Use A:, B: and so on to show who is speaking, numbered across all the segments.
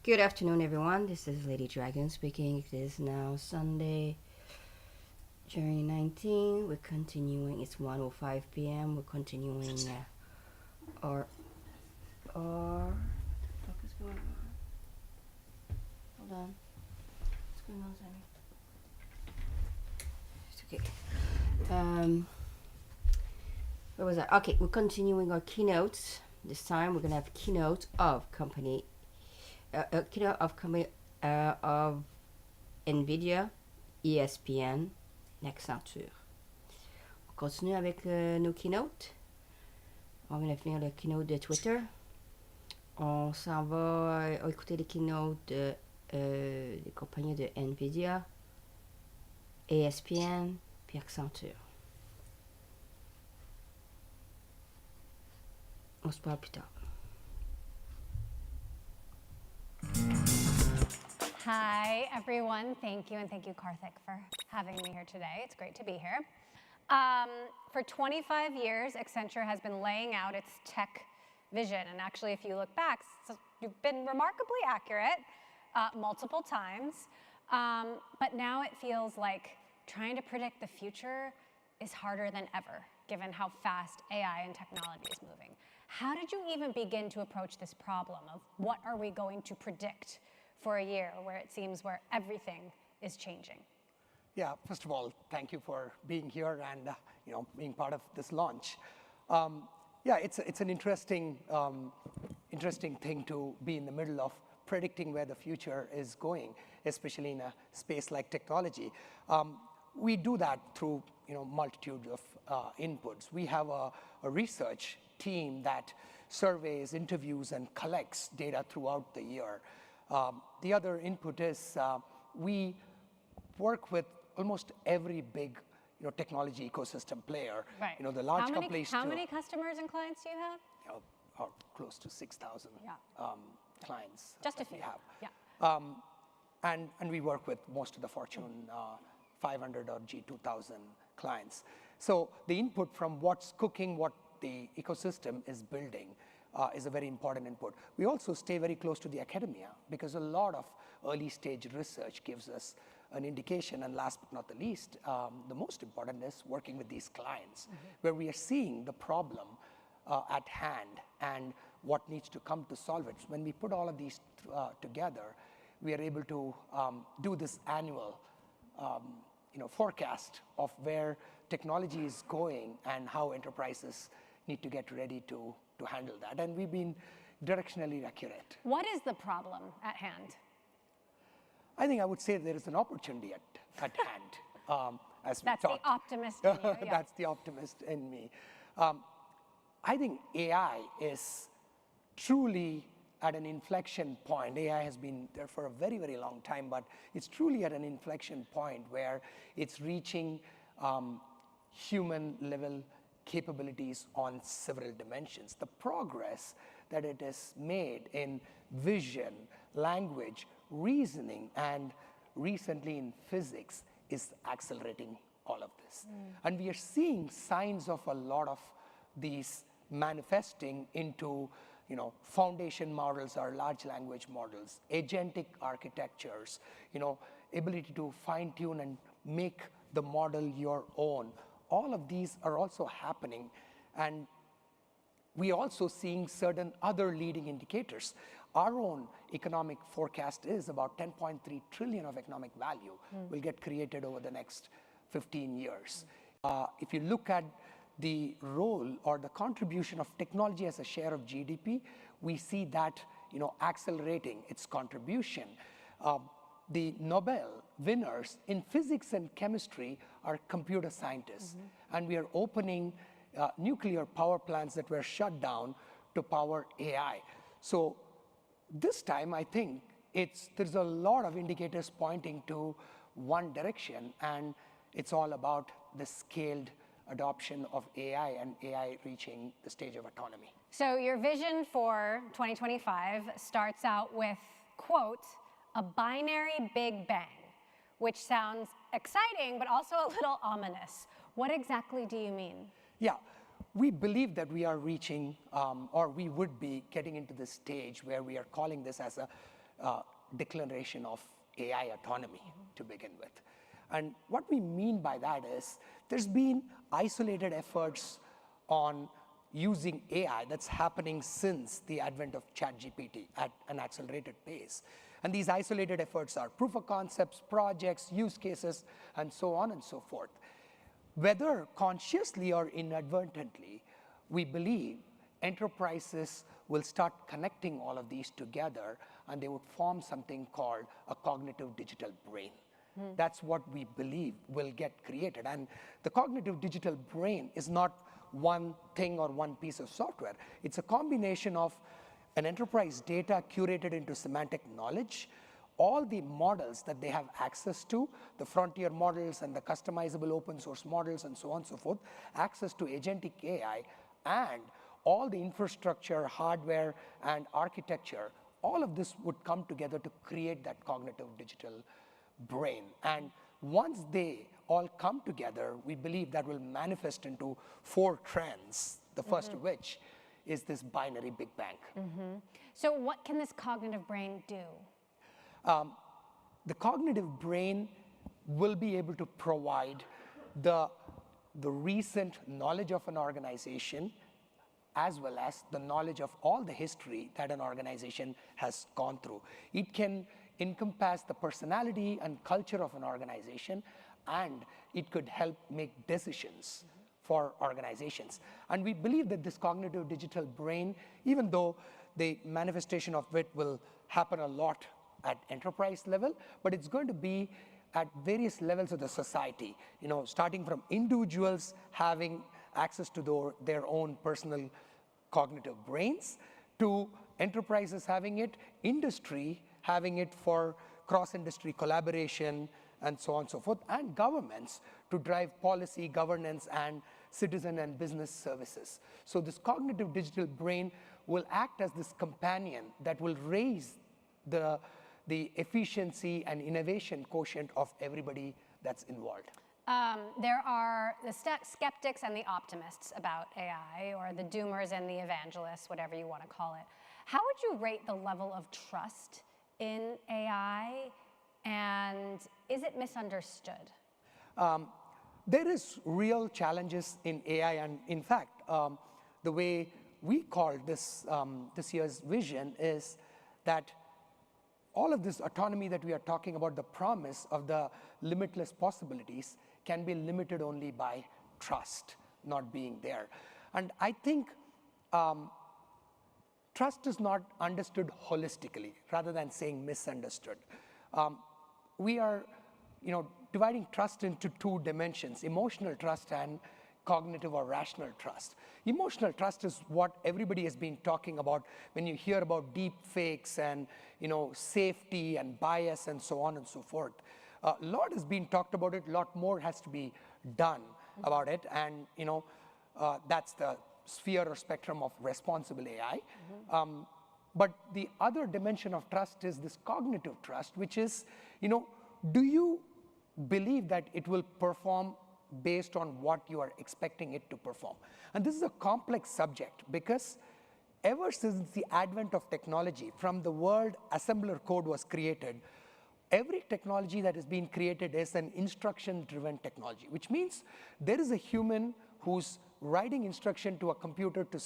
A: Good afternoon, everyone. This is LadyDragon speaking. It is now Sunday, January 19. We're continuing. It's 1:05 p.m. We're continuing our. What the fuck is going on? Hold on. What's going on, Sammy? It's okay. Where was I? Okay, we're continuing our keynotes. This time we're gonna have keynote of company. Keynote of Nvidia, Espn, Accenture. On continue avec nos keynotes. On vient de finir le keynote de Twitter. On s'en va écouter les keynotes des compagnies de Nvidia, Espn, puis Accenture. On se parle plus tard.
B: Hi, everyone. Thank you, and thank you, Karthik, for having me here today. It's great to be here. For 25 years, Accenture has been laying out its tech vision. And actually, if you look back, you've been remarkably accurate multiple times. But now it feels like trying to predict the future is harder than ever, given how fast AI and technology is moving. How did you even begin to approach this problem of what are we going to predict for a year where it seems where everything is changing?
C: Yeah, first of all, thank you for being here and being part of this launch. Yeah, it's an interesting thing to be in the middle of predicting where the future is going, especially in a space like technology. We do that through multitude of inputs. We have a research team that surveys, interviews, and collects data throughout the year. The other input is we work with almost every big technology ecosystem player.
B: Right.
C: The large companies.
B: How many customers and clients do you have?
C: Close to 6,000 clients.
B: Just a few.
C: We have.
B: Yeah.
C: And we work with most of the Fortune 500 or G2000 clients. So the input from what's cooking, what the ecosystem is building is a very important input. We also stay very close to the academia because a lot of early stage research gives us an indication. And last but not the least, the most important is working with these clients where we are seeing the problem at hand and what needs to come to solve it. When we put all of these together, we are able to do this annual forecast of where technology is going and how enterprises need to get ready to handle that. And we've been directionally accurate.
B: What is the problem at hand?
C: I think I would say there is an opportunity at hand. As we
B: That's
C: talked.
B: the optimist in you. Yeah.
C: That's the optimist in me. I think AI is truly at an inflection point. AI has been there for a very, very long time, but it's truly at an inflection point where it's reaching human-level capabilities on several dimensions. The progress that it has made in vision, language, reasoning, and recently in physics is accelerating all of this. And we are seeing signs of a lot of these manifesting into foundation models or large language models, agentic architectures, ability to fine tune and make the model your own. All of these are also happening, and we are also seeing certain other leading indicators. Our own economic forecast is about 10.3 trillion of economic value will get created over the next 15 years. If you look at the role or the contribution of technology as a share of GDP, we see that accelerating its contribution. The Nobel winners in physics and chemistry are computer scientists, and we are opening nuclear power plants that were shut down to power AI. So this time, I think there's a lot of indicators pointing to one direction, and it's all about the scaled adoption of AI and AI reaching the stage of autonomy.
B: So your vision for 2025 starts out with, quote, a binary big bang, which sounds exciting, but also a little ominous. What exactly do you mean?
C: Yeah, we believe that we are reaching, or we would be getting into this stage where we are calling this as a declaration of AI autonomy to begin with. And what we mean by that is there's been isolated efforts on using AI that's happening since the advent of ChatGPT at an accelerated pace. And these isolated efforts are proof of concepts, projects, use cases, and so on and so forth. Whether consciously or inadvertently, we believe enterprises will start connecting all of these together, and they would form something called a cognitive digital brain. That's what we believe will get created. And the cognitive digital brain is not one thing or one piece of software. It's a combination of an enterprise data curated into semantic knowledge, all the models that they have access to, the frontier models and the customizable open source models and so on and so forth, access to agentic AI, and all the infrastructure, hardware, and architecture. All of this would come together to create that cognitive digital brain. And once they all come together, we believe that will manifest into 4 trends, the first of which is this binary Big Bang.
B: So what can this cognitive brain do?
C: The cognitive brain will be able to provide the recent knowledge of an organization, as well as the knowledge of all the history that an organization has gone through. It can encompass the personality and culture of an organization, and it could help make decisions for organizations. And we believe that this cognitive digital brain, even though the manifestation of it will happen a lot at enterprise level, but it's going to be at various levels of the society, starting from individuals having access to their own personal cognitive brains, to enterprises having it, industry having it for cross-industry collaboration, and so on and so forth, and governments to drive policy, governance, and citizen and business services. So this cognitive digital brain will act as this companion that will raise the efficiency and innovation quotient of everybody that's involved.
B: There are the skeptics and the optimists about AI, or the doomers and the evangelists, whatever you want to call it. How would you rate the level of trust in AI, and is it misunderstood?
C: There is real challenges in AI, and in fact, the way we called this year's vision is that all of this autonomy that we are talking about, the promise of the limitless possibilities, can be limited only by trust not being there. And I think trust is not understood holistically, rather than saying misunderstood. We are dividing trust into 2 dimensions, emotional trust and cognitive or rational trust. Emotional trust is what everybody has been talking about when you hear about deep fakes and safety and bias and so on and so forth. A lot has been talked about it, a lot more has to be done about it, and that's the sphere or spectrum of responsible AI. But the other dimension of trust is this cognitive trust, which is, do you believe that it will perform based on what you are expecting it to perform? And this is a complex subject, because ever since the advent of technology, from the world assembler code was created, every technology that has been created is an instruction-driven technology, which means there is a human who's writing instruction to a computer to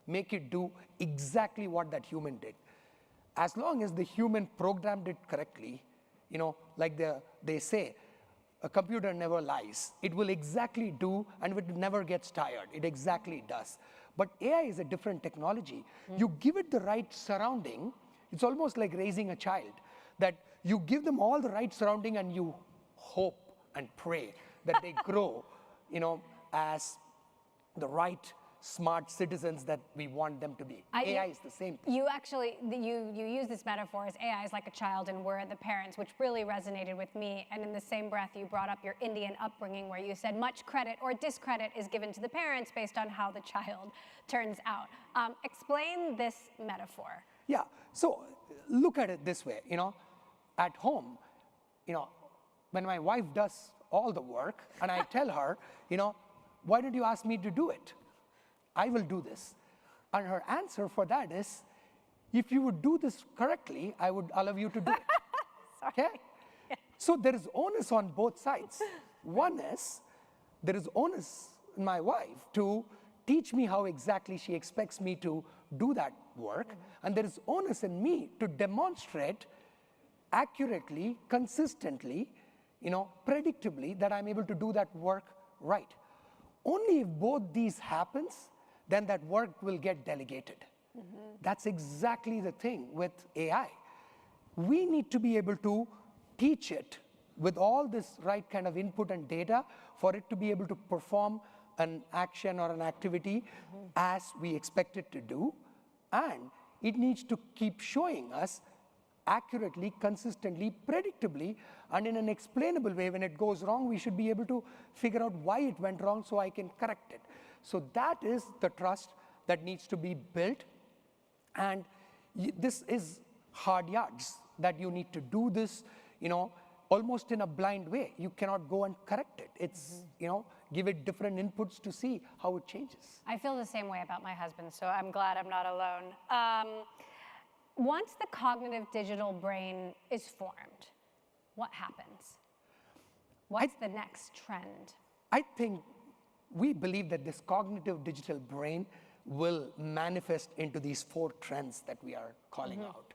C: make it do exactly what that human did. As long as the human programmed it correctly, like they say, a computer never lies. It will exactly do, and it never gets tired. It exactly does. But AI is a different technology. You give it the right surrounding. It's almost like raising a child, that you give them all the right surrounding and you hope and pray that they grow, as the right smart citizens that we want them to be. AI is the same thing.
B: You actually, you use this metaphor as AI is like a child and we're the parents, which really resonated with me. And in the same breath, you brought up your Indian upbringing, where you said much credit or discredit is given to the parents based on how the child turns out. Explain this metaphor.
C: Yeah, so look at it this way, at home, when my wife does all the work and I tell her, why did you ask me to do it? I will do this. And her answer for that is, if you would do this correctly, I would allow you to do it. Okay? So there is onus on both sides. One is, there is onus in my wife to teach me how exactly she expects me to do that work. And there is onus in me to demonstrate accurately, consistently, predictably, that I'm able to do that work right. Only if both these happens, then that work will get delegated. That's exactly the thing with AI. We need to be able to teach it with all this right kind of input and data for it to be able to perform an action or an activity as we expect it to do. And it needs to keep showing us accurately, consistently, predictably, and in an explainable way. When it goes wrong, we should be able to figure out why it went wrong so I can correct it. So that is the trust that needs to be built. And this is hard yards, that you need to do this, almost in a blind way. You cannot go and correct it. It's, give it different inputs to see how it changes.
B: I feel the same way about my husband, so I'm glad I'm not alone. Once the cognitive digital brain is formed, what happens? What's the next trend?
C: I think we believe that this cognitive digital brain will manifest into these 4 trends that we are calling out.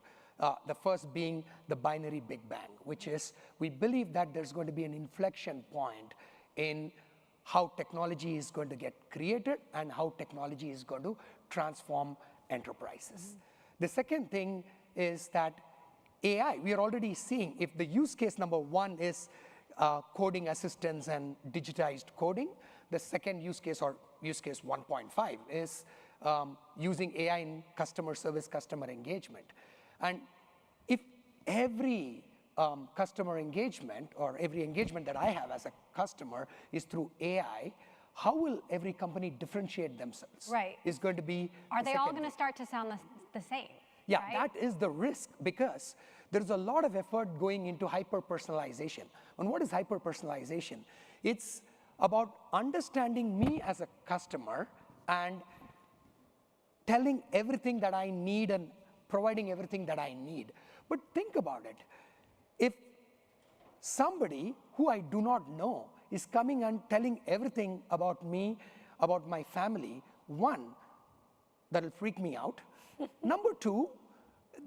C: The first being the binary Big Bang, which is, we believe that there's going to be an inflection point in how technology is going to get created and how technology is going to transform enterprises. The second thing is that AI, we are already seeing, if the use case number 1 is coding assistance and digitized coding, the second use case, or use case 1.5, is using AI in customer service, customer engagement. And if every customer engagement, or every engagement that I have as a customer, is through AI, how will every company differentiate themselves?
B: Right.
C: Is going to be
B: Are they all going to start to sound the same?
C: Yeah,
B: right?
C: That is the risk, because there's a lot of effort going into hyper-personalization. And what is hyper-personalization? It's about understanding me as a customer and telling everything that I need and providing everything that I need. But think about it. If somebody who I do not know is coming and telling everything about me, about my family, 1, that'll freak me out. Number 2,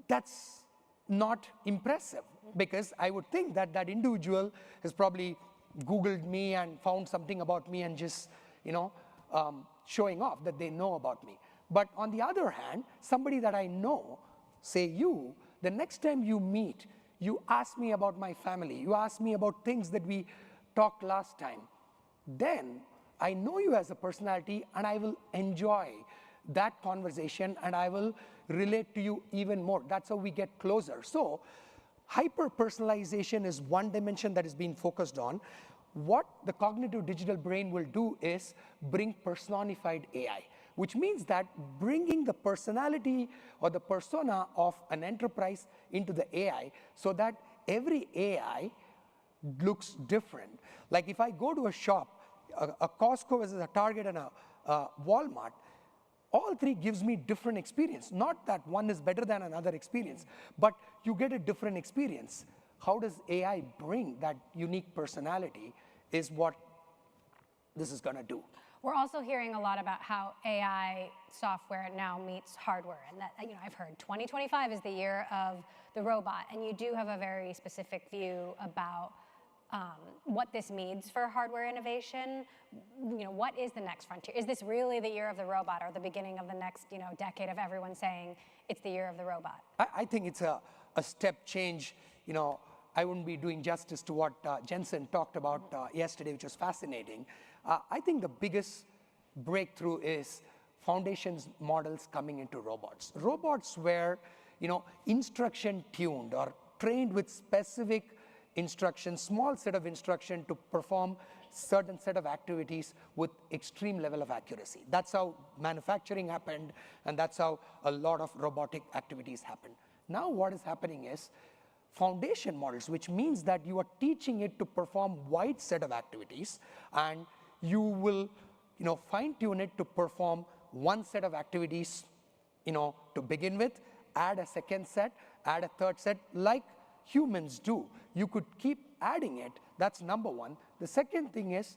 C: that's not impressive, because I would think that that individual has probably Googled me and found something about me and just, showing off that they know about me. But on the other hand, somebody that I know, say you, the next time you meet, you ask me about my family, you ask me about things that we talked last time, then I know you as a personality and I will enjoy that conversation and I will relate to you even more. That's how we get closer. So hyper-personalization is one dimension that is being focused on. What the cognitive digital brain will do is bring personified AI, which means that bringing the personality or the persona of an enterprise into the AI, so that every AI looks different. Like if I go to a shop, a Costco versus a Target and a Walmart, all 3 gives me different experience. Not that one is better than another experience, but you get a different experience. How does AI bring that unique personality is what this is going to do.
B: We're also hearing a lot about how AI software now meets hardware, and that, I've heard 2025 is the year of the robot, and you do have a very specific view about what this means for hardware innovation. What is the next frontier? Is this really the year of the robot, or the beginning of the next decade of everyone saying it's the year of the robot?
C: I think it's a step change. I wouldn't be doing justice to what Jensen talked about yesterday, which was fascinating. I think the biggest breakthrough is foundations models coming into robots. Robots were, instruction tuned or trained with specific instructions, small set of instruction to perform certain set of activities with extreme level of accuracy. That's how manufacturing happened, and that's how a lot of robotic activities happened. Now what is happening is foundation models, which means that you are teaching it to perform wide set of activities, and you will fine tune it to perform one set of activities to begin with, add a second set, add a third set, like humans do. You could keep adding it. That's number one. The second thing is,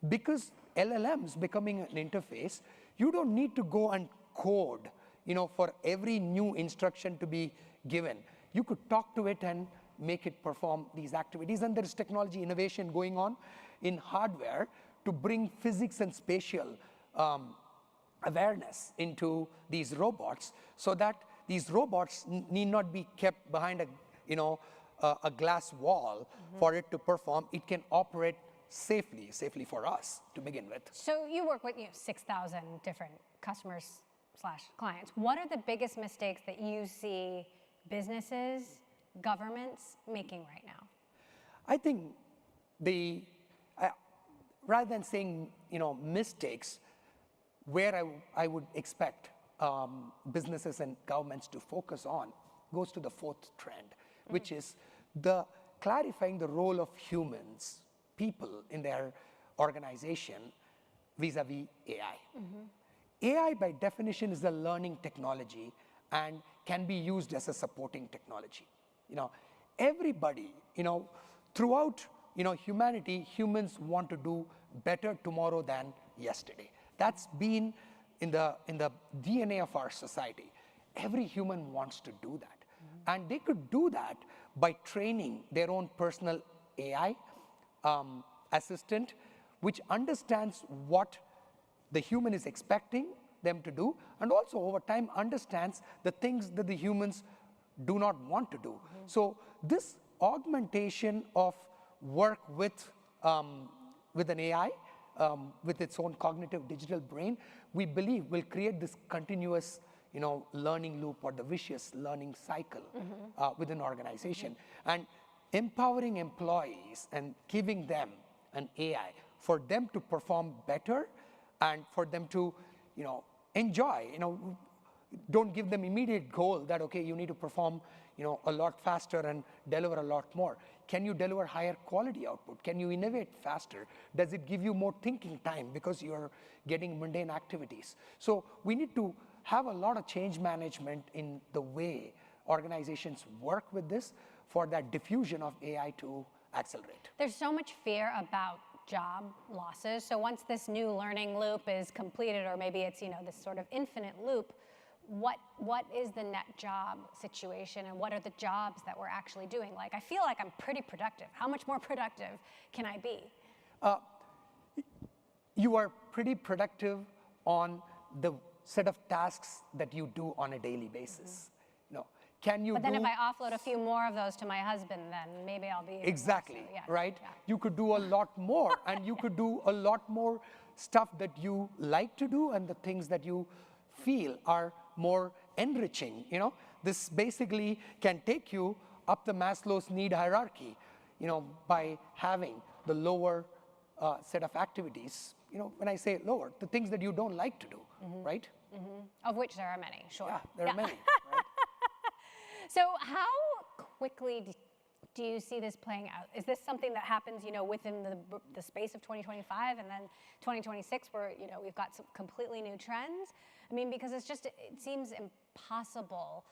C: because LLMs becoming an interface, you don't need to go and code, for every new instruction to be given. You could talk to it and make it perform these activities. And there is technology innovation going on in hardware to bring physics and spatial awareness into these robots, so that these robots need not be kept behind a glass wall for it to perform. It can operate safely for us to begin with.
B: So you work with 6,000 different customers / clients. What are the biggest mistakes that you see businesses, governments making right now?
C: I think rather than saying mistakes, where I would expect businesses and governments to focus on goes to the fourth trend, which is clarifying the role of humans, people in their organization vis-a-vis AI. AI by definition is a learning technology and can be used as a supporting technology. Everybody, throughout humanity, humans want to do better tomorrow than yesterday. That's been in the DNA of our society. Every human wants to do that. And they could do that by training their own personal AI assistant, which understands what the human is expecting them to do, and also over time understands the things that the humans do not want to do. So this augmentation of work with an AI, with its own cognitive digital brain, we believe will create this continuous learning loop, or the vicious learning cycle within an organization. And empowering employees and giving them an AI for them to perform better and for them to enjoy. Don't give them immediate goal that, okay, you need to perform a lot faster and deliver a lot more. Can you deliver higher quality output? Can you innovate faster? Does it give you more thinking time because you're getting mundane activities? So we need to have a lot of change management in the way organizations work with this for that diffusion of AI to accelerate.
B: There's so much fear about job losses. So once this new learning loop is completed, or maybe it's this sort of infinite loop, what is the net job situation, and what are the jobs that we're actually doing? Like, I feel like I'm pretty productive. How much more productive can I be?
C: You are pretty productive on the set of tasks that you do on a daily basis. Can you
B: But then if I offload a few more of those to my husband, then maybe I'll be
C: exactly
B: yeah,
C: right.
B: Yeah.
C: You could do a lot more, and you could do a lot more stuff that you like to do, and the things that you feel are more enriching. This basically can take you up the Maslow's need hierarchy, by having the lower set of activities. When I say lower, the things that you don't like to do, right?
B: Of which there are many, sure.
C: Yeah, there are many. Right?
B: So how quickly do you see this playing out? Is this something that happens, within the space of 2025, and then 2026, where we've got some completely new trends? I mean, because it seems impossible,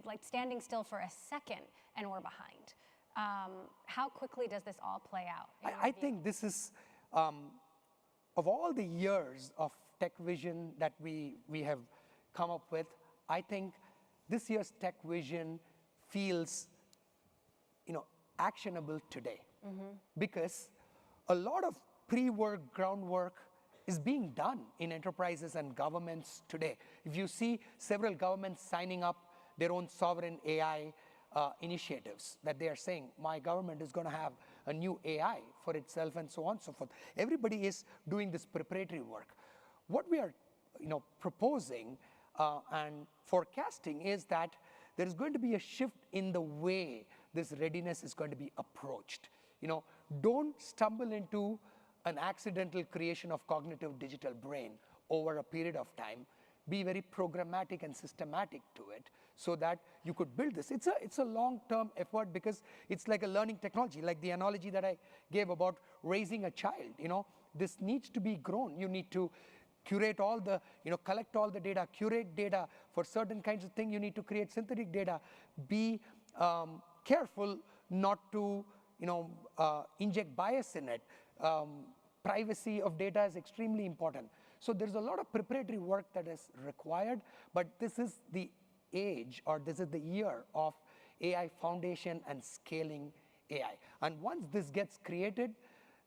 B: like standing still for a second and we're behind. How quickly does this all play out?
C: I think this is, of all the years of tech vision that we have come up with, I think this year's tech vision feels actionable today, because a lot of pre-work, groundwork is being done in enterprises and governments today. If you see several governments signing up their own sovereign AI initiatives, that they are saying, my government is going to have a new AI for itself, and so on and so forth. Everybody is doing this preparatory work. What we are proposing and forecasting is that there is going to be a shift in the way this readiness is going to be approached. Don't stumble into an accidental creation of cognitive digital brain over a period of time. Be very programmatic and systematic to it, so that you could build this. It's a long-term effort, because it's like a learning technology, like the analogy that I gave about raising a child. This needs to be grown. You need to curate all the, collect all the data, curate data for certain kinds of things. You need to create synthetic data. Be careful not to, inject bias in it. Privacy of data is extremely important. So there's a lot of preparatory work that is required, but this is the age, or this is the year of AI foundation and scaling AI. And once this gets created,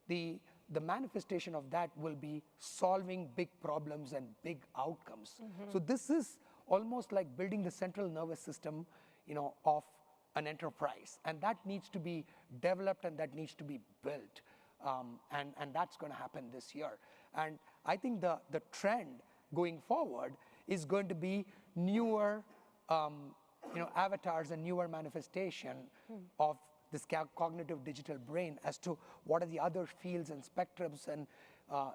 C: the manifestation of that will be solving big problems and big outcomes. So this is almost like building the central nervous system, of an enterprise, and that needs to be developed and that needs to be built, and that's going to happen this year. And I think the trend going forward is going to be newer, avatars and newer manifestation of this cognitive digital brain as to what are the other fields and spectrums and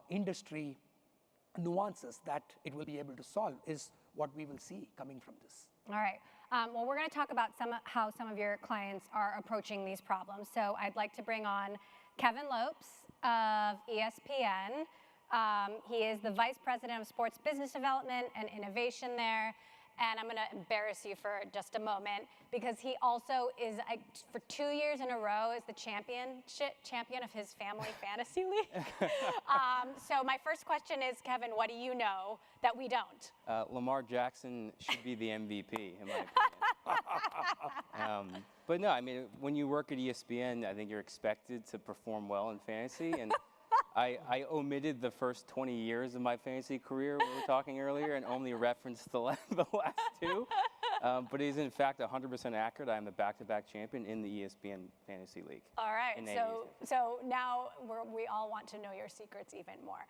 C: industry nuances that it will be able to solve is what we will see coming from this.
B: All right. Well, we're going to talk about how some of your clients are approaching these problems. So I'd like to bring on Kevin Lopes of ESPN. He is the Vice President of Sports Business Development and Innovation there. And I'm going to embarrass you for just a moment because he also is, for 2 years in a row, is the champion of his family fantasy league. So my first question is, Kevin, what do you know that we don't?
D: Lamar Jackson should be the MVP, in my opinion. But no, I mean, when you work at ESPN, I think you're expected to perform well in fantasy. And I omitted the first 20 years of my fantasy career we were talking earlier and only referenced the last two. But it is in fact 100% accurate. I am the back-to-back champion in the ESPN Fantasy League.
B: All right, so now we all want to know your secrets even more.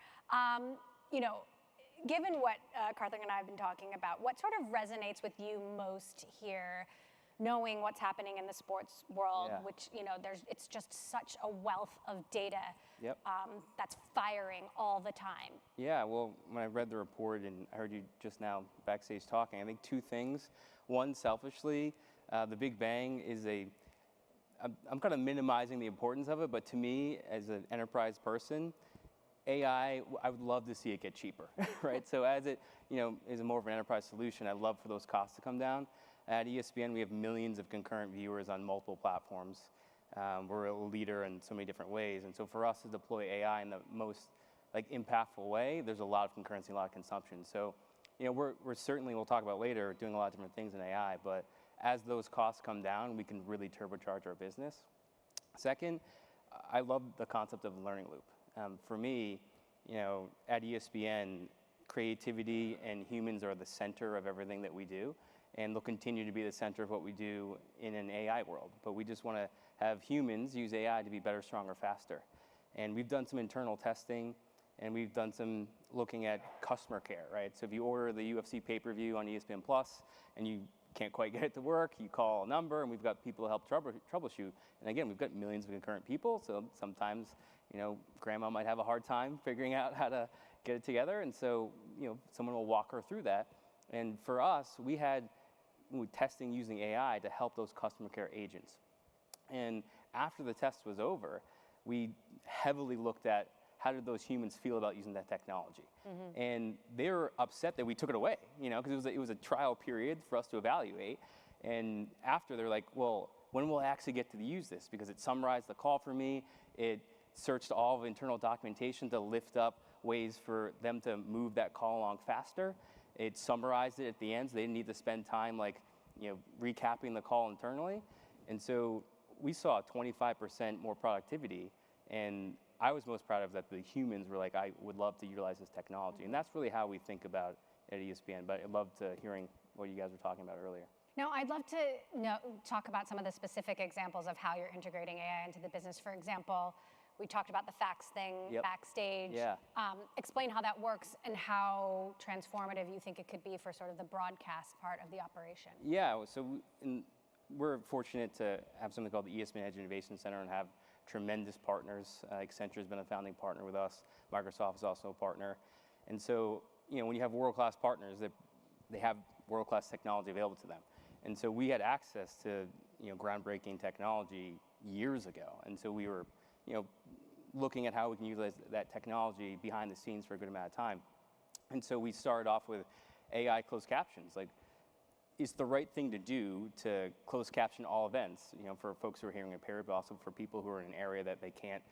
B: Given what Karthik and I have been talking about, what sort of resonates with you most here, knowing what's happening in the sports world, which, it's just such a wealth of data that's firing all the time? Yeah,
D: well, when I read the report and I heard you just now backstage talking, I think two things. One, selfishly, the Big Bang is I'm kind of minimizing the importance of it, but to me, as an enterprise person, AI, I would love to see it get cheaper, right? So as it, is more of an enterprise solution, I'd love for those costs to come down. At ESPN, we have millions of concurrent viewers on multiple platforms. We're a leader in so many different ways. And so for us to deploy AI in the most impactful way, there's a lot of concurrency, a lot of consumption. So, we're certainly, we'll talk about later, doing a lot of different things in AI, but as those costs come down, we can really turbocharge our business. Second, I love the concept of learning loop. For me, at ESPN, creativity and humans are the center of everything that we do. And they'll continue to be the center of what we do in an AI world. But we just want to have humans use AI to be better, stronger, faster. And we've done some internal testing, and we've done some looking at customer care, right? So if you order the UFC pay-per-view on ESPN Plus, and you can't quite get it to work, you call a number, and we've got people to help troubleshoot. And again, we've got millions of concurrent people, so sometimes, grandma might have a hard time figuring out how to get it together, and so, someone will walk her through that. And for us, we were testing using AI to help those customer care agents. And after the test was over, we heavily looked at how did those humans feel about using that technology. And they were upset that we took it away, because it was a trial period for us to evaluate. And after, they're like, well, when will I actually get to use this? Because it summarized the call for me. It searched all of internal documentation to lift up ways for them to move that call along faster. It summarized it at the end, so they didn't need to spend time recapping the call internally. And so we saw 25% more productivity. And I was most proud of that the humans were like, I would love to utilize this technology. And that's really how we think about it at ESPN. But I loved hearing what you guys were talking about earlier.
B: Now, I'd love to talk about some of the specific examples of how you're integrating AI into the business. For example, we talked about the fax thing backstage. Explain how that works and how transformative you think it could be for sort of the broadcast part of the operation. Yeah, so
D: we're fortunate to have something called the ESPN Edge Innovation Center and have tremendous partners. Accenture has been a founding partner with us. Microsoft is also a partner. And so, when you have world-class partners, they have world-class technology available to them. And so we had access to, groundbreaking technology years ago. And so we were, looking at how we can utilize that technology behind the scenes for a good amount of time. And so we started off with AI closed captions. Like, it's the right thing to do to close caption all events, for folks who are hearing impaired, but also for people who are in an area that they can't,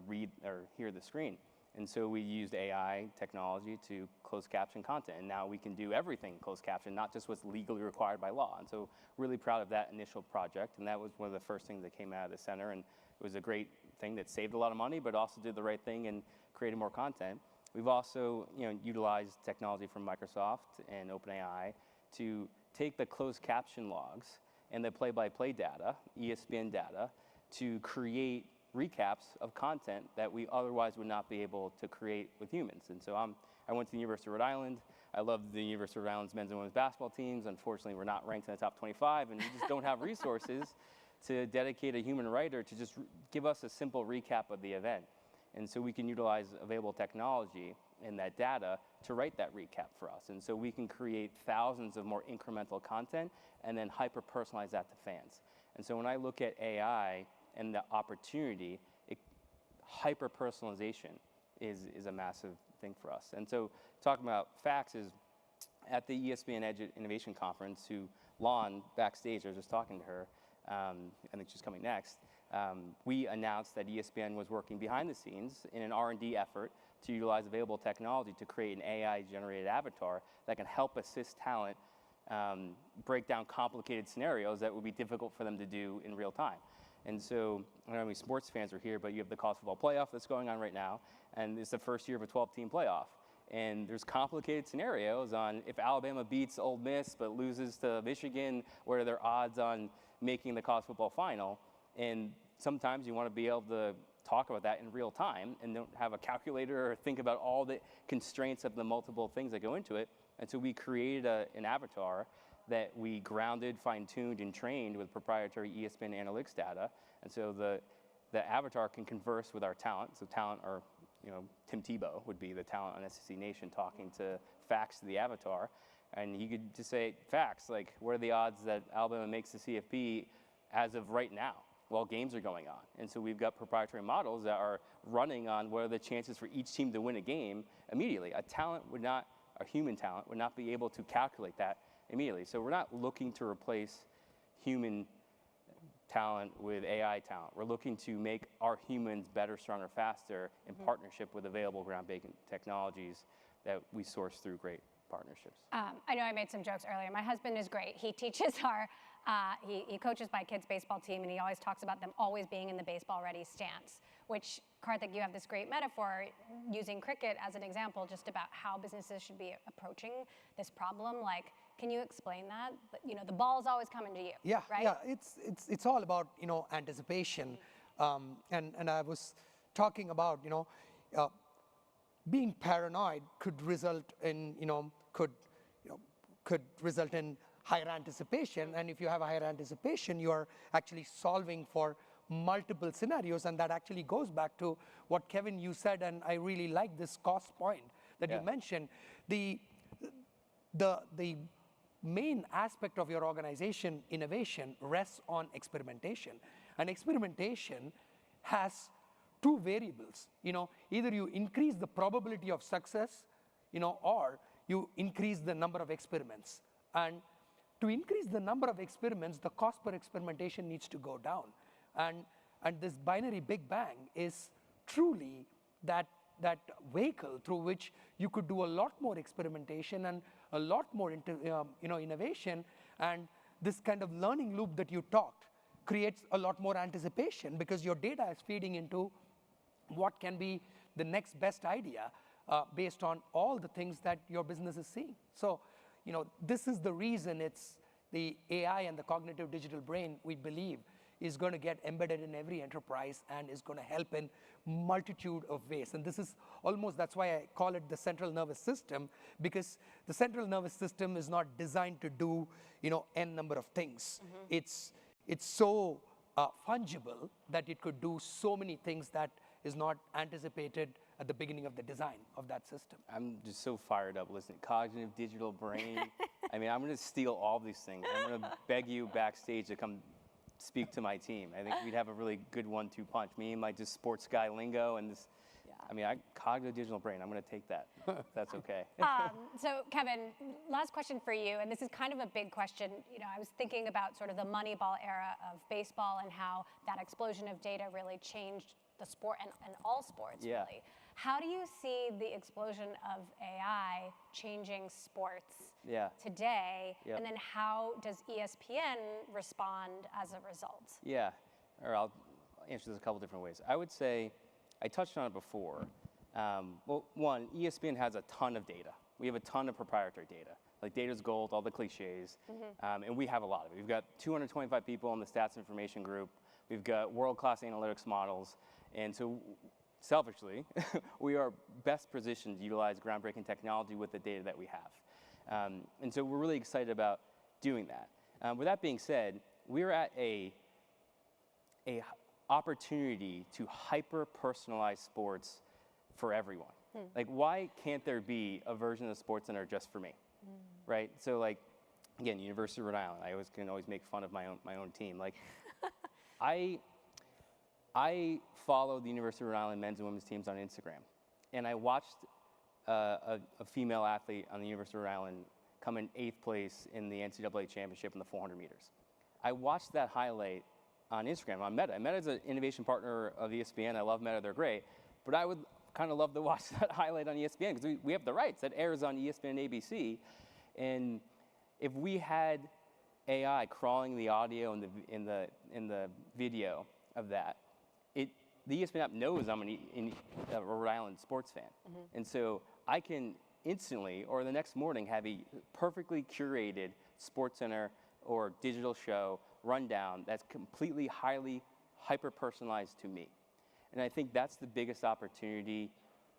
D: read or hear the screen. And so we used AI technology to close caption content. And now we can do everything closed caption, not just what's legally required by law. And so really proud of that initial project. And that was one of the first things that came out of the center. And it was a great thing that saved a lot of money, but also did the right thing and created more content. We've also utilized technology from Microsoft and OpenAI to take the closed caption logs and the play-by-play data, ESPN data, to create recaps of content that we otherwise would not be able to create with humans. And so I went to the University of Rhode Island. I love the University of Rhode Island's men's and women's basketball teams. Unfortunately, we're not ranked in the top 25, and we just don't have resources to dedicate a human writer to just give us a simple recap of the event. And so we can utilize available technology and that data to write that recap for us. And so we can create thousands of more incremental content and then hyper-personalize that to fans. And so when I look at AI and the opportunity, hyper-personalization is a massive thing for us. And so talking about facts is, at the ESPN Edge Innovation Conference, who Lon backstage, I was just talking to her, I think she's coming next, we announced that ESPN was working behind the scenes in an R&D effort to utilize available technology to create an AI-generated avatar that can help assist talent break down complicated scenarios that would be difficult for them to do in real time. And so, I don't know how many sports fans are here, but you have the college football playoff that's going on right now, and it's the first year of a 12-team playoff. And there's complicated scenarios on if Alabama beats Ole Miss but loses to Michigan, what are their odds on making the college football final? And sometimes you want to be able to talk about that in real time and don't have a calculator or think about all the constraints of the multiple things that go into it. And so we created an avatar that we grounded, fine-tuned, and trained with proprietary ESPN analytics data. And so the avatar can converse with our talent. So talent are, Tim Tebow would be the talent on SEC Nation talking to facts to the avatar. And he could just say, facts, like what are the odds that Alabama makes the CFP as of right now while games are going on? And so we've got proprietary models that are running on what are the chances for each team to win a game immediately. A human talent would not be able to calculate that immediately. So we're not looking to replace human talent with AI talent. We're looking to make our humans better, stronger, faster in partnership with available groundbreaking technologies that we source through great partnerships.
B: I know I made some jokes earlier. My husband is great. He teaches he coaches my kids' baseball team, and he always talks about them always being in the baseball-ready stance, which, Karthik, you have this great metaphor using cricket as an example just about how businesses should be approaching this problem. Like, can you explain that? The ball's always coming to you,
C: yeah,
B: right?
C: Yeah, it's all about, anticipation. And I was talking about, being paranoid could result in, could result in higher anticipation. And if you have a higher anticipation, you're actually solving for multiple scenarios. And that actually goes back to what, Kevin, you said, and I really like this cost point that you mentioned. The main aspect of your organization innovation rests on experimentation. And experimentation has two variables. Either you increase the probability of success, or you increase the number of experiments. And to increase the number of experiments, the cost per experimentation needs to go down. And this binary Big Bang is truly that vehicle through which you could do a lot more experimentation and a lot more innovation. And this kind of learning loop that you talked creates a lot more anticipation, because your data is feeding into what can be the next best idea based on all the things that your business is seeing. So, this is the reason it's the AI and the cognitive digital brain, we believe, is going to get embedded in every enterprise and is going to help in multitude of ways. And this is almost, that's why I call it the central nervous system, because the central nervous system is not designed to do, n number of things. It's so fungible that it could do so many things that is not anticipated at the beginning of the design of that system.
D: I'm just so fired up listening. Cognitive digital brain. I mean, I'm going to steal all these things. I'm going to beg you backstage to come speak to my team. I think we'd have a really good 1-2 punch. Me and my just sports guy lingo and this I mean, cognitive digital brain, I'm going to take that. If that's okay.
B: So Kevin, last question for you, and this is kind of a big question. You know, I was thinking about sort of the Moneyball era of baseball and how that explosion of data really changed the sport and all sports, really. How do you see the explosion of AI changing sports today? And then how does ESPN respond as a result?
D: Yeah, or I'll answer this a couple different ways. I would say, I touched on it before. Well, one, ESPN has a ton of data. We have a ton of proprietary data. Like data's gold, all the cliches, and we have a lot of it. We've got 225 people in the stats information group. We've got world-class analytics models, and so selfishly, we are best positioned to utilize groundbreaking technology with the data that we have. And so we're really excited about doing that. With that being said, we're at a opportunity to hyper-personalize sports for everyone. Like, why can't there be a version of SportsCenter just for me, right? So, like, again, University of Rhode Island, I can always make fun of my own team. Like, I follow the University of Rhode Island men's and women's teams on Instagram, and I watched a female athlete on the University of Rhode Island come in 8th place in the NCAA championship in the 400 meters. I watched that highlight on Instagram, on Meta. Meta is an innovation partner of ESPN. I love Meta, they're great. But I would kind of love to watch that highlight on ESPN because we have the rights. That airs on ESPN and ABC. And if we had AI crawling the audio and the video of that, the ESPN app knows I'm a Rhode Island sports fan. And so I can instantly, or the next morning, have a perfectly curated SportsCenter or digital show rundown that's completely highly hyper-personalized to me. And I think that's the biggest opportunity,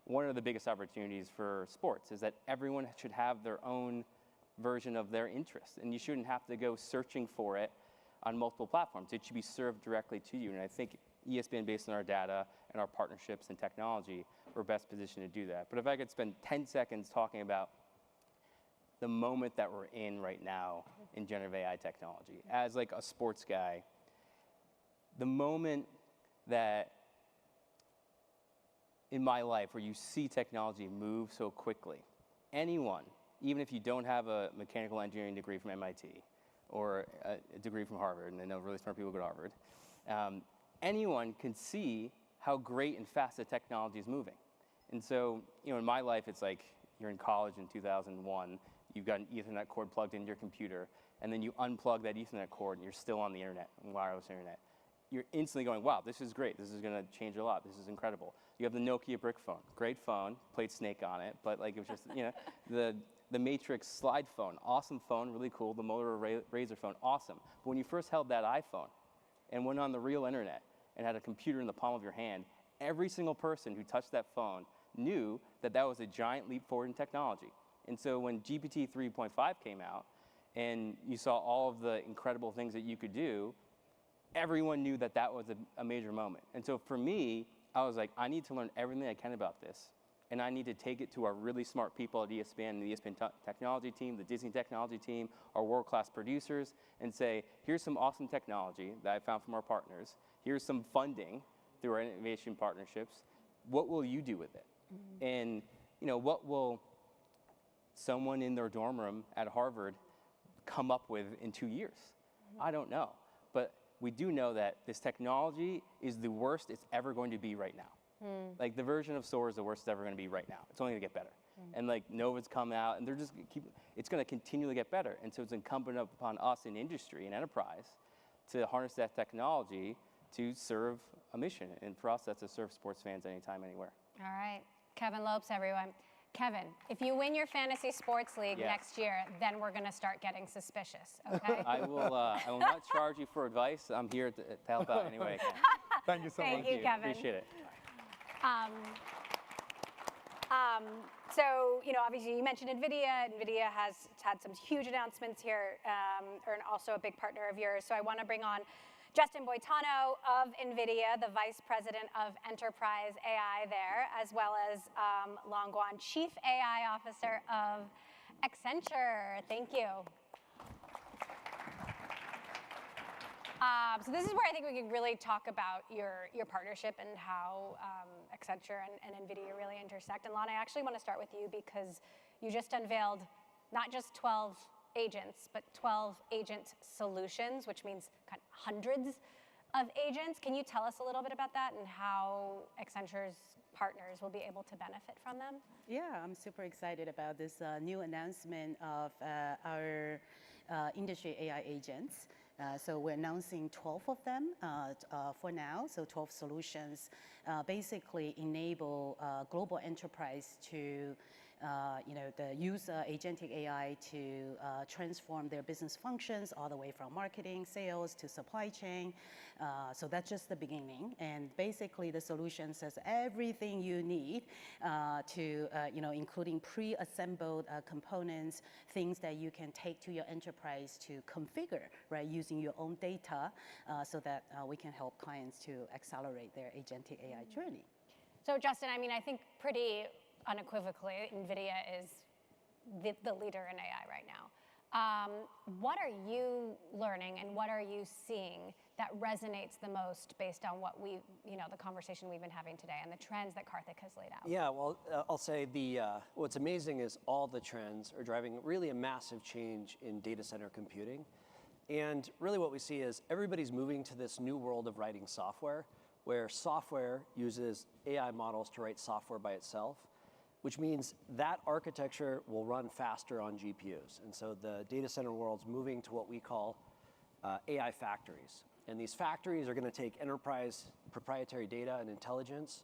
D: one of the biggest opportunities for sports, is that everyone should have their own version of their interest. And you shouldn't have to go searching for it on multiple platforms. It should be served directly to you. And I think ESPN, based on our data and our partnerships and technology, we're best positioned to do that. But if I could spend 10 seconds talking about the moment that we're in right now in generative AI technology. As like a sports guy, the moment that in my life where you see technology move so quickly, anyone, even if you don't have a mechanical engineering degree from MIT or a degree from Harvard, and I know really smart people go to Harvard, anyone can see how great and fast the technology is moving. And so, you know, in my life, it's like you're in college in 2001, you've got an Ethernet cord plugged into your computer, and then you unplug that Ethernet cord and you're still on the internet, wireless internet. You're instantly going, wow, this is great. This is going to change a lot. This is incredible. You have the Nokia brick phone. Great phone, played Snake on it, but like it was just, you know, the Matrix slide phone, awesome phone, really cool. The Motorola Razr phone, awesome. But when you first held that iPhone and went on the real internet and had a computer in the palm of your hand, every single person who touched that phone knew that that was a giant leap forward in technology. And so when GPT 3.5 came out and you saw all of the incredible things that you could do, everyone knew that that was a major moment. And so for me, I was like, I need to learn everything I can about this. And I need to take it to our really smart people at ESPN and the ESPN technology team, the Disney technology team, our world-class producers, and say, here's some awesome technology that I found from our partners. Here's some funding through our innovation partnerships. What will you do with it? And you know, what will someone in their dorm room at Harvard come up with in 2 years? I don't know. But we do know that this technology is the worst it's ever going to be right now. Like the version of SOAR is the worst it's ever going to be right now. It's only going to get better. And like Nova's come out, and they're just it's going to continually get better. And so it's incumbent upon us in industry and enterprise to harness that technology to serve a mission. And for us, that's to serve sports fans anytime, anywhere.
B: All right, Kevin Lopes, everyone. Kevin, if you win your fantasy sports league next year, then we're going to start getting suspicious, okay?
D: I will not charge you for advice. I'm here to help out any way I can.
C: Thank you so much.
B: Thank you, Kevin.
D: Appreciate it.
B: So, you know, obviously you mentioned Nvidia. Nvidia has had some huge announcements here, and also a big partner of yours. So I want to bring on Justin Boitano of Nvidia, the Vice President of Enterprise AI there, as well as Long Guan, Chief AI Officer of Accenture. Thank you. So this is where I think we can really talk about your partnership and how Accenture and Nvidia really intersect. And Lana, I actually want to start with you because you just unveiled not just 12 agents, but 12 agent solutions, which means kind of hundreds of agents. Can you tell us a little bit about that and how Accenture's partners will be able to benefit from them?
E: Yeah, I'm super excited about this new announcement of our industry AI agents. So we're announcing 12 of them for now. So 12 solutions basically enable global enterprise to use agentic AI to transform their business functions all the way from marketing, sales to supply chain. So that's just the beginning. And basically the solution says everything you need including pre-assembled components, things that you can take to your enterprise to configure, right, using your own data so that we can help clients to accelerate their agentic AI journey.
B: So Justin, I mean, I think pretty unequivocally, Nvidia is the leader in AI right now. What are you learning and what are you seeing that resonates the most based on what the conversation we've been having today and the trends that Karthik has laid out?
F: Yeah, well, I'll say what's amazing is all the trends are driving really a massive change in data center computing. And really what we see is everybody's moving to this new world of writing software, where software uses AI models to write software by itself, which means that architecture will run faster on GPUs. And so the data center world's moving to what we call AI factories. And these factories are going to take enterprise proprietary data and intelligence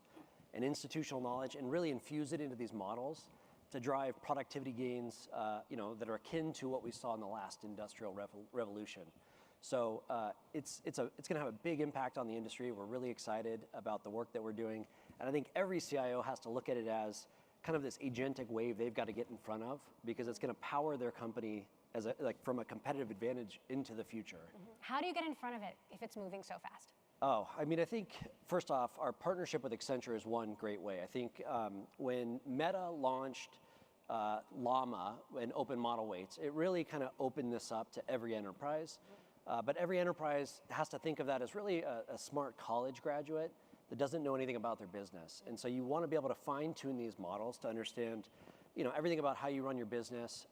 F: and institutional knowledge and really infuse it into these models to drive productivity gains that are akin to what we saw in the last industrial revolution. So it's going to have a big impact on the industry. We're really excited about the work that we're doing. And I think every CIO has to look at it as kind of this agentic wave they've got to get in front of because it's going to power their company as from a competitive advantage into the future.
B: Mm-hmm. How do you get in front of it if it's moving so fast?
F: Oh, I mean, I think first off, our partnership with Accenture is one great way. I think when Meta launched Llama and open model weights, it really kind of opened this up to every enterprise. But every enterprise has to think of that as really a smart college graduate that doesn't know anything about their business. And so you want to be able to fine tune these models to understand everything about how you run your business.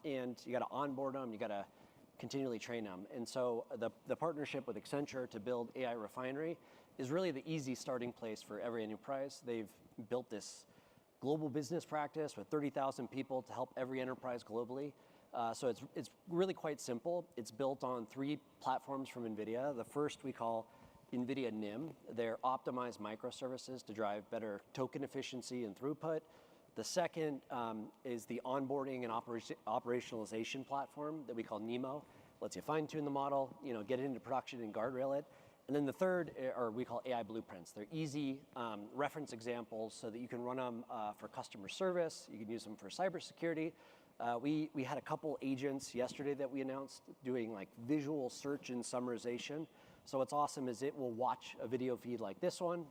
F: And you got to onboard them, you got to continually train them. And so the partnership with Accenture to build AI Refinery is really the easy starting place for every enterprise. They've built this global business practice with 30,000 people to help every enterprise globally. So it's really quite simple. It's built on 3 platforms from Nvidia. The first we call Nvidia NIM. They're optimized microservices to drive better token efficiency and throughput. The second is the onboarding and operationalization platform that we call NEMO. Lets you fine tune the model, get it into production and guardrail it. And then the third are we call AI blueprints. They're easy reference examples so that you can run them for customer service. You can use them for cybersecurity. We had a couple agents yesterday that we announced doing like visual search and summarization. So what's awesome is it will watch a video feed like this one.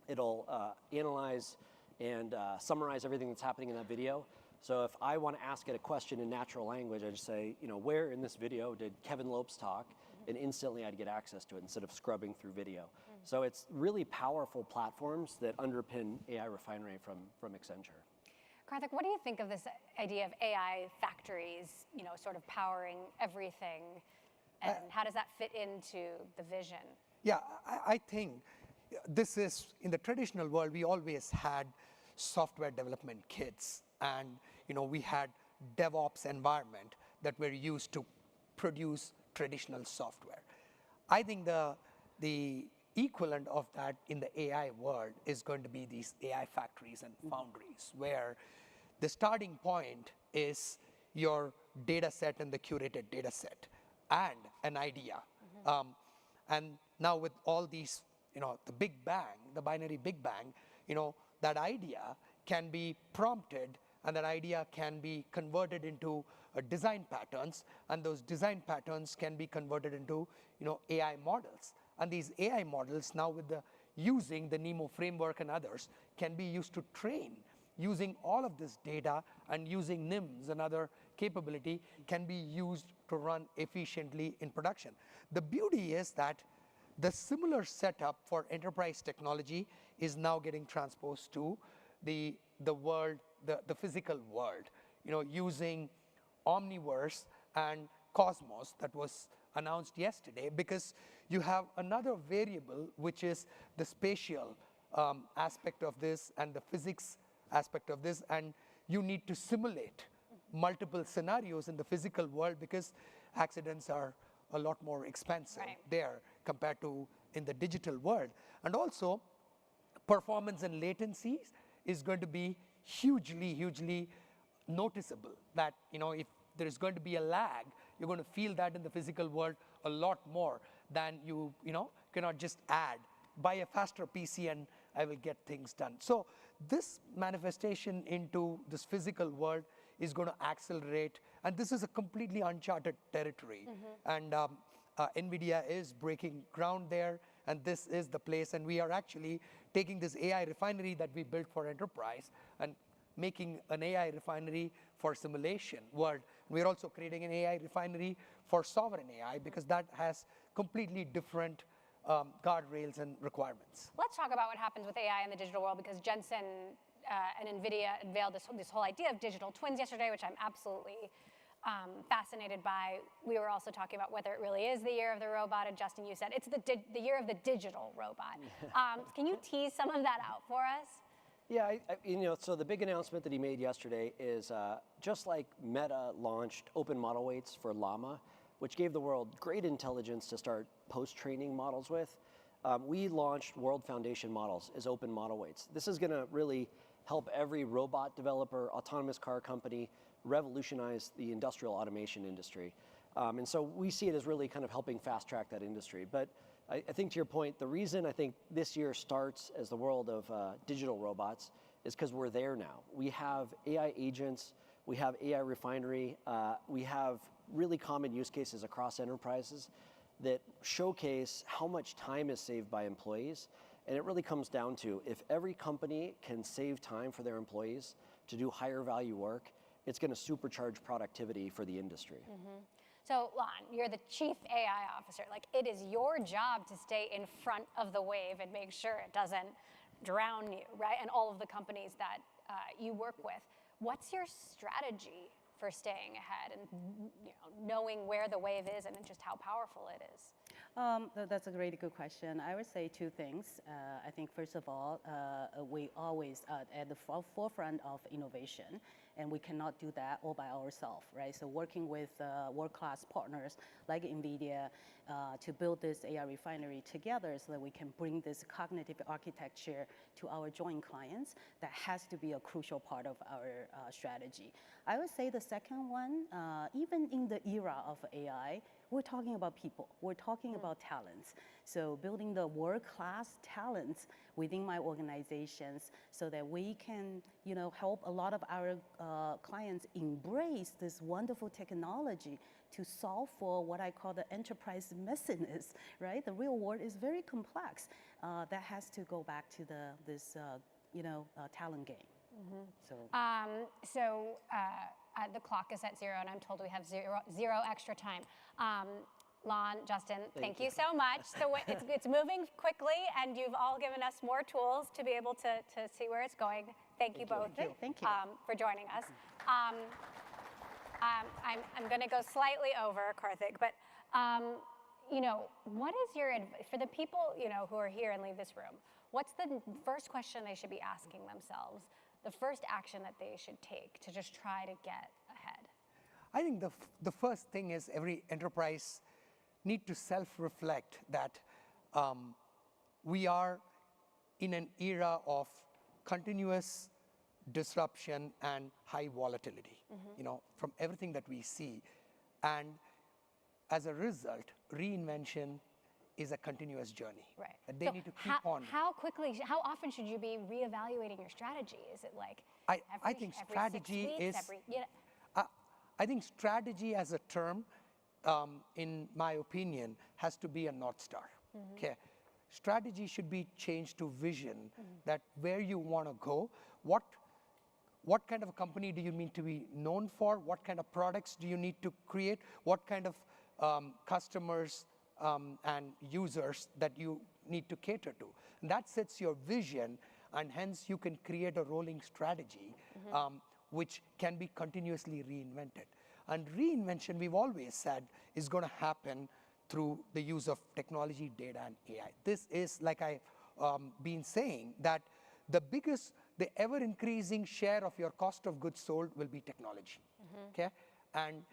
F: It'll analyze and summarize everything that's happening in that video. So if I want to ask it a question in natural language, I just say, where in this video did Kevin Lopes talk? And instantly I'd get access to it instead of scrubbing through video. So it's really powerful platforms that underpin AI Refinery from Accenture.
B: Karthik, what do you think of this idea of AI factories, sort of powering everything? And how does that fit into the vision?
C: Yeah, I think this is, in the traditional world, we always had software development kits. And we had DevOps environment that were used to produce traditional software. I think the equivalent of that in the AI world is going to be these AI factories and foundries, where the starting point is your data set and the curated data set and an idea. And now with all these, the Big Bang, the binary Big Bang, that idea can be prompted and that idea can be converted into design patterns, and those design patterns can be converted into AI models. And these AI models now using the NEMO framework and others can be used to train. Using all of this data and using NIMs and other capability can be used to run efficiently in production. The beauty is that the similar setup for enterprise technology is now getting transposed to the world, the physical world, using Omniverse and Cosmos that was announced yesterday, because you have another variable, which is the spatial aspect of this and the physics aspect of this, and you need to simulate multiple scenarios in the physical world because accidents are a lot more expensive there compared to in the digital world. And also, performance and latencies is going to be hugely noticeable. That if there is going to be a lag, you're going to feel that in the physical world a lot more than you cannot just buy a faster PC and I will get things done. So this manifestation into this physical world is going to accelerate, and this is a completely uncharted territory. And Nvidia is breaking ground there, and this is the place. And we are actually taking this AI refinery that we built for enterprise and making an AI refinery for simulation world. We're also creating an AI refinery for sovereign AI, because that has completely different guardrails and requirements.
B: Let's talk about what happens with AI in the digital world, because Jensen and Nvidia unveiled this whole idea of digital twins yesterday, which I'm absolutely fascinated by. We were also talking about whether it really is the year of the robot, and Justin, you said it's the year of the digital robot. Can you tease some of that out for us?
F: Yeah, so the big announcement that he made yesterday is just like Meta launched open model weights for Llama, which gave the world great intelligence to start post-training models with. We launched World Foundation models as open model weights. This is going to really help every robot developer, autonomous car company revolutionize the industrial automation industry. And so we see it as really kind of helping fast track that industry. But I think to your point, the reason I think this year starts as the world of digital robots is because we're there now. We have AI agents, we have AI refinery, we have really common use cases across enterprises that showcase how much time is saved by employees. And it really comes down to, if every company can save time for their employees to do higher value work, it's going to supercharge productivity for the industry.
B: So, Lon, you're the chief AI officer. Like, it is your job to stay in front of the wave and make sure it doesn't drown you, right? And all of the companies that you work with. What's your strategy for staying ahead and knowing where the wave is and just how powerful it is?
E: That's a really good question. I would say two things. I think first of all, we always at the forefront of innovation, and we cannot do that all by ourselves, right? So working with world-class partners like Nvidia to build this AI refinery together so that we can bring this cognitive architecture to our joint clients, that has to be a crucial part of our strategy. I would say the second one, even in the era of AI, we're talking about people. We're talking about talents. So building the world-class talents within my organizations so that we can, help a lot of our clients embrace this wonderful technology to solve for what I call the enterprise messiness, right? The real world is very complex. That has to go back to this talent game.
B: The clock is at 0, and I'm told we have zero extra time. Lon, Justin, thank you so much. It's moving quickly, and you've all given us more tools to be able to see where it's going. Thank you both.
E: Thank you.
B: For joining us. I'm going to go slightly over, Karthik, but what is your advice for the people who are here and leave this room? What's the first question they should be asking themselves? The first action that they should take to just try to get ahead?
C: I think the first thing is every enterprise need to self-reflect that we are in an era of continuous disruption and high volatility, from everything that we see. And as a result, reinvention is a continuous journey.
B: Right.
C: They need to keep on.
B: How often should you be reevaluating your strategy? Is it like
C: I think strategy
B: every 6 weeks,
C: is. I think strategy as a term, in my opinion, has to be a North Star. Okay. Strategy should be changed to vision, that where you want to go, what what kind of a company do you need to be known for? What kind of products do you need to create? What kind of customers and users that you need to cater to? And that sets your vision, and hence you can create a rolling strategy which can be continuously reinvented. And reinvention, we've always said, is going to happen through the use of technology, data, and AI. This is, like I've been saying, that the ever-increasing share of your cost of goods sold will be technology, okay? And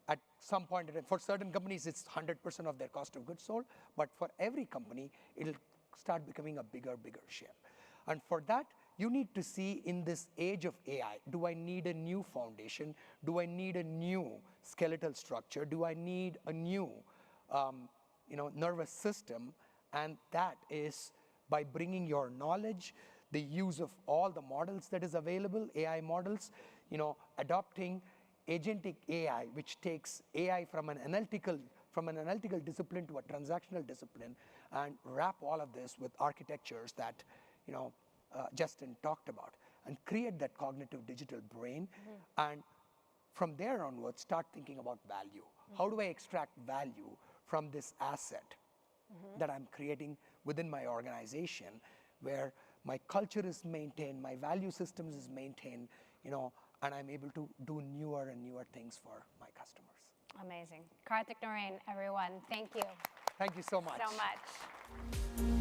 C: at some point, for certain companies, it's 100% of their cost of goods sold, but for every company, it'll start becoming a bigger share. And for that, you need to see, in this age of AI, do I need a new foundation? Do I need a new skeletal structure? Do I need a new nervous system? And that is by bringing your knowledge, the use of all the models that is available, AI models, adopting agentic AI, which takes AI from an analytical discipline to a transactional discipline, and wrap all of this with architectures that Justin talked about, and create that cognitive digital brain. And from there onwards, start thinking about value. How do I extract value from this asset that I'm creating within my organization, where my culture is maintained, my value systems is maintained, and I'm able to do newer and newer things for my customers.
B: Amazing. Karthik Narain, everyone, thank you.
C: Thank you so much.
B: So much.